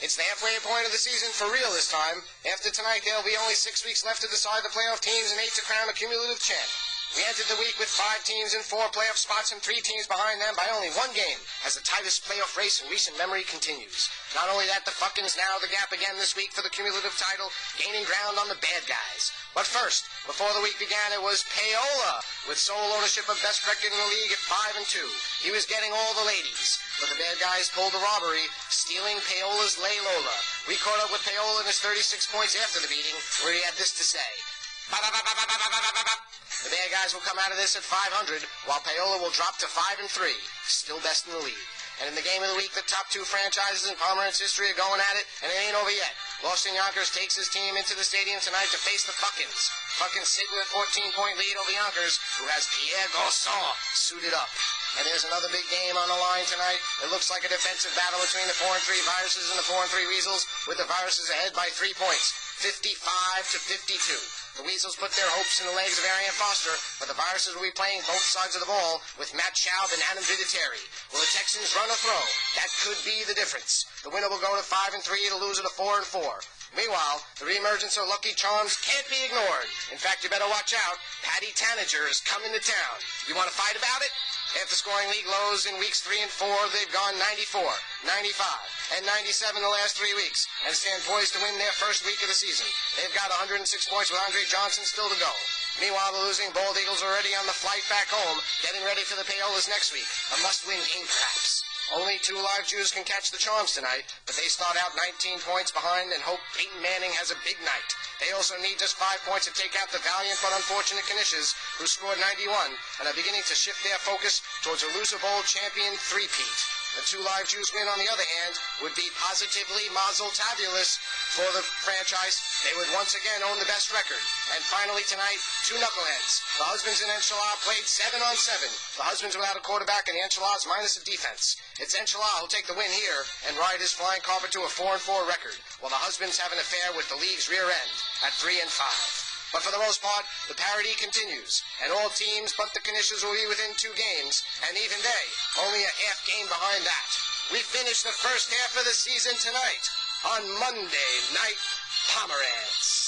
It's the halfway point of the season for real this time. After tonight, there'll be only 6 weeks left to decide the playoff teams and 8 to crown a cumulative champ. We entered the week with 5 teams in 4 playoff spots and 3 teams behind them by only 1 game, as the tightest playoff race in recent memory continues. Not only that, the Fuckins narrow the gap again this week for the cumulative title, gaining ground on the bad guys. But first, before the week began, it was Paola, with sole ownership of best record in the league at 5-2. He was getting all the ladies, but the bad guys pulled the robbery, stealing Paola's Lay Lola. We caught up with Paola in his 36 points after the beating, where he had this to say. The bad guys will come out of this at 500, while Paola will drop to 5-3, still best in the league. And in the game of the week, the top 2 franchises in Pomerantz history are going at it, and it ain't over yet. Boston Yonkers takes his team into the stadium tonight to face the Fuckins. Fuckins sit with a 14-point lead over Yonkers, who has Pierre Garçon suited up. And there's another big game on the line tonight. It looks like a defensive battle between the 4-3 Viruses and the 4-3 Weasels, with the Viruses ahead by 3 points, 55-52. The Weasels put their hopes in the legs of Arian Foster, but the Viruses will be playing both sides of the ball with Matt Schaub and Adam Vinatieri. Will the Texans run or throw? That could be the difference. The winner will go to 5-3, the loser to 4-4. Meanwhile, the reemergence of Lucky Charms can't be ignored. In fact, you better watch out. Patty Tanager is coming to town. You want to fight about it? After scoring league lows in weeks 3 and 4, they've gone 94, 95, and 97 the last 3 weeks, and stand poised to win their first week of the season. They've got 106 points with Andre Johnson still to go. Meanwhile, the losing Bald Eagles are already on the flight back home, getting ready for the Paolas next week. A must-win game, perhaps. Only 2 live Jews can catch the Charms tonight, but they start out 19 points behind and hope Peyton Manning has a big night. They also need just 5 points to take out the valiant but unfortunate Knishes, who scored 91 and are beginning to shift their focus towards a loser bowl champion three-peat. The 2 live Jews win, on the other hand, would be positively mazel-tabulous for the franchise. They would once again own the best record. And finally tonight, 2 knuckleheads. The Husbands and Enshala played 7-on-7. The Husbands without a quarterback and the Enshalas minus a defense. It's Enshala who'll take the win here and ride his flying carpet to a 4-4 record, while the Husbands have an affair with the league's rear end at 3-5. But for the most part, the parity continues, and all teams but the Knishes will be within 2 games, and even they, only a half game behind that. We finish the first half of the season tonight on Monday Night Pomerantz.